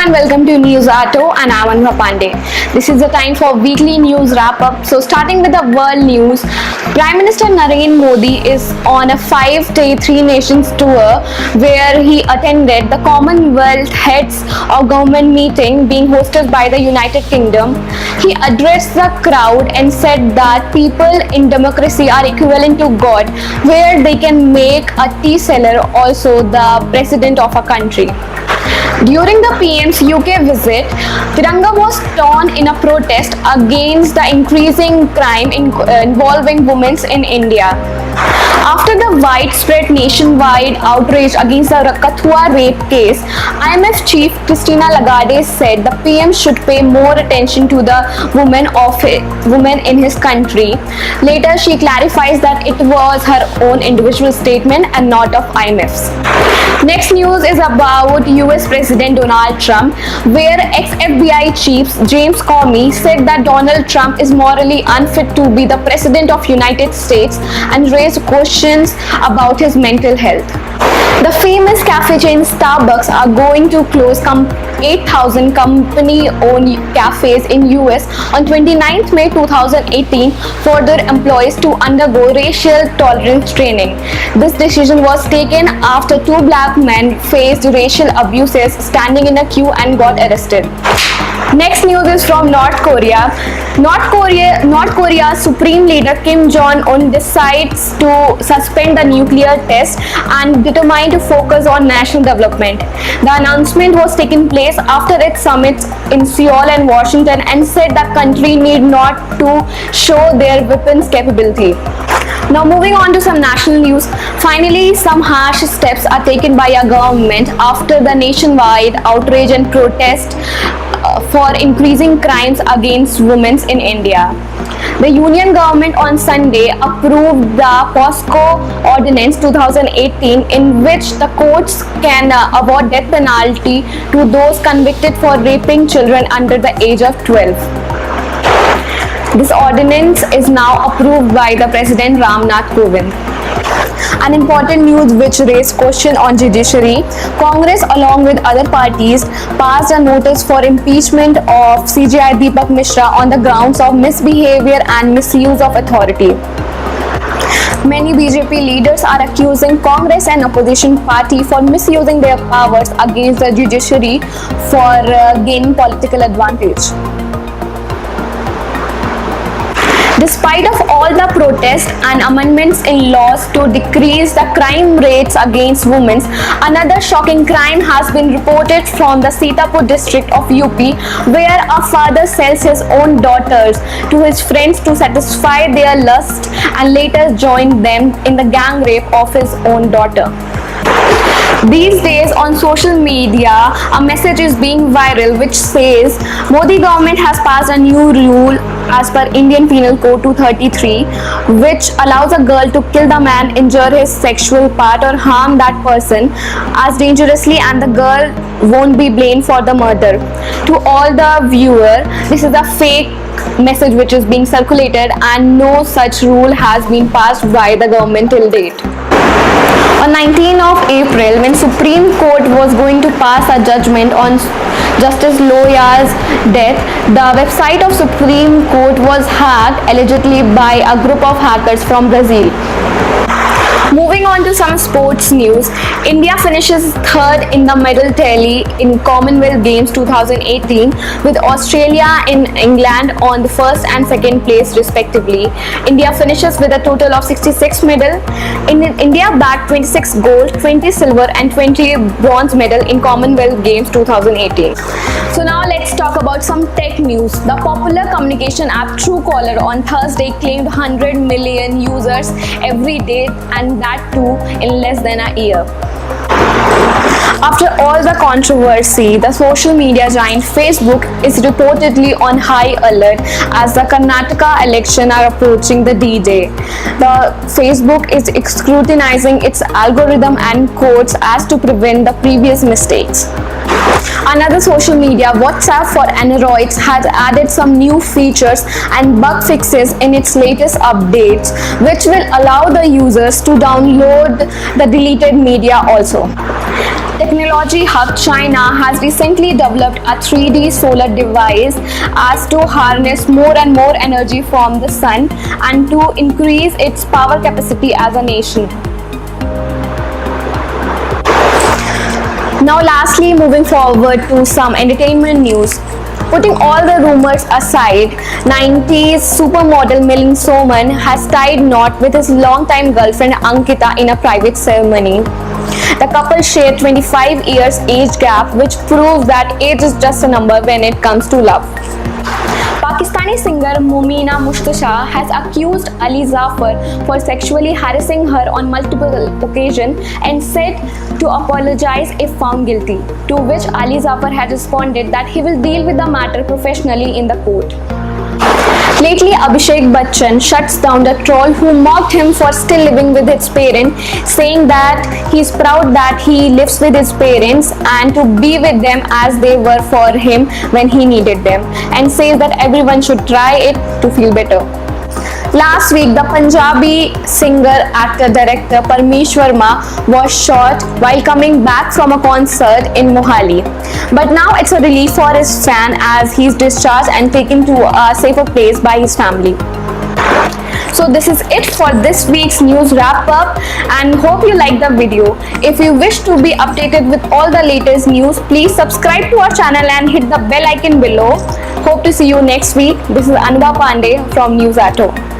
and welcome to Newsato, and I'm Anubha. This is the time for weekly news wrap-up. So starting with the world news, Prime Minister Narendra Modi is on a 5-day 3-nations tour where he attended the Commonwealth Heads of Government meeting being hosted by the United Kingdom. He addressed the crowd and said that people in democracy are equivalent to God, where they can make a tea seller also the president of a country. During the PM's UK visit, Tiranga was torn in a protest against the increasing crime involving women in India. After the widespread nationwide outrage against the Kathua rape case, IMF chief Christina Lagarde said the PM should pay more attention to the women in his country. Later, she clarifies that it was her own individual statement and not of IMF's. Next news is about US President Donald Trump, where ex-FBI chief James Comey said that Donald Trump is morally unfit to be the President of United States and raised questions about his mental health. The famous cafe chain Starbucks are going to close 8,000 company-owned cafes in US on 29th May 2018 for their employees to undergo racial tolerance training. This decision was taken after 2 black men faced racial abuses standing in a queue and got arrested. Next news is from North Korea. North Korea's Supreme Leader Kim Jong-un decides to suspend the nuclear test and determined to focus on national development. The announcement was taken place after its summits in Seoul and Washington and said the country need not to show their weapons capability. Now moving on to some national news. Finally, some harsh steps are taken by our government after the nationwide outrage and protest for increasing crimes against women in India. The Union government on Sunday approved the POSCO Ordinance 2018, in which the courts can award death penalty to those convicted for raping children under the age of 12. This ordinance is now approved by the President Ramnath Kovind. An important news which raised question on judiciary. Congress along with other parties passed a notice for impeachment of CJI Deepak Mishra on the grounds of misbehavior and misuse of authority. Many BJP leaders are accusing Congress and opposition party for misusing their powers against the judiciary for gaining political advantage. Despite of all the protests and amendments in laws to decrease the crime rates against women, another shocking crime has been reported from the Sitapur district of UP, where a father sells his own daughters to his friends to satisfy their lust and later join them in the gang rape of his own daughter. These days on social media, a message is being viral which says Modi government has passed a new rule as per Indian Penal Code 233, which allows a girl to kill the man, injure his sexual part or harm that person as dangerously, and the girl won't be blamed for the murder. To all the viewer, this is a fake message which is being circulated and no such rule has been passed by the government till date. On 19th of April, when Supreme Court was going to pass a judgment on Justice Loya's death, the website of Supreme Court was hacked allegedly by a group of hackers from Brazil. Moving on to some sports news, India finishes third in the medal tally in Commonwealth Games 2018, with Australia and England on the first and second place respectively. India finishes with a total of 66 medals. India bagged 26 gold, 20 silver and 20 bronze medal in Commonwealth Games 2018. So now let's talk about some tech news. The popular communication app Truecaller on Thursday claimed 100 million users every day, and that too in less than a year. After all the controversy, the social media giant Facebook is reportedly on high alert as the Karnataka election are approaching the D-Day. The Facebook is scrutinizing its algorithm and codes as to prevent the previous mistakes. Another social media, WhatsApp for Androids, has added some new features and bug fixes in its latest updates, which will allow the users to download the deleted media also. Technology hub China has recently developed a 3D solar device as to harness more and more energy from the sun and to increase its power capacity as a nation. Now lastly, moving forward to some entertainment news. Putting all the rumors aside, 90s supermodel Milind Soman has tied knot with his longtime girlfriend Ankita in a private ceremony. The couple share 25 years age gap, which proves that age is just a number when it comes to love. Pakistani singer Mumina Mushtasha has accused Ali Zafar for sexually harassing her on multiple occasions and said to apologize if found guilty, to which Ali Zafar had responded that he will deal with the matter professionally in the court. Lately, Abhishek Bachchan shuts down the troll who mocked him for still living with his parents, saying that he's proud that he lives with his parents and to be with them as they were for him when he needed them, and says that everyone should try it to feel better. Last week, the Punjabi singer, actor, director Parmesh Verma was shot while coming back from a concert in Mohali. But now it's a relief for his fan as he's discharged and taken to a safer place by his family. So this is it for this week's news wrap up and hope you like the video. If you wish to be updated with all the latest news, please subscribe to our channel and hit the bell icon below. Hope to see you next week. This is Anubha from Newsato.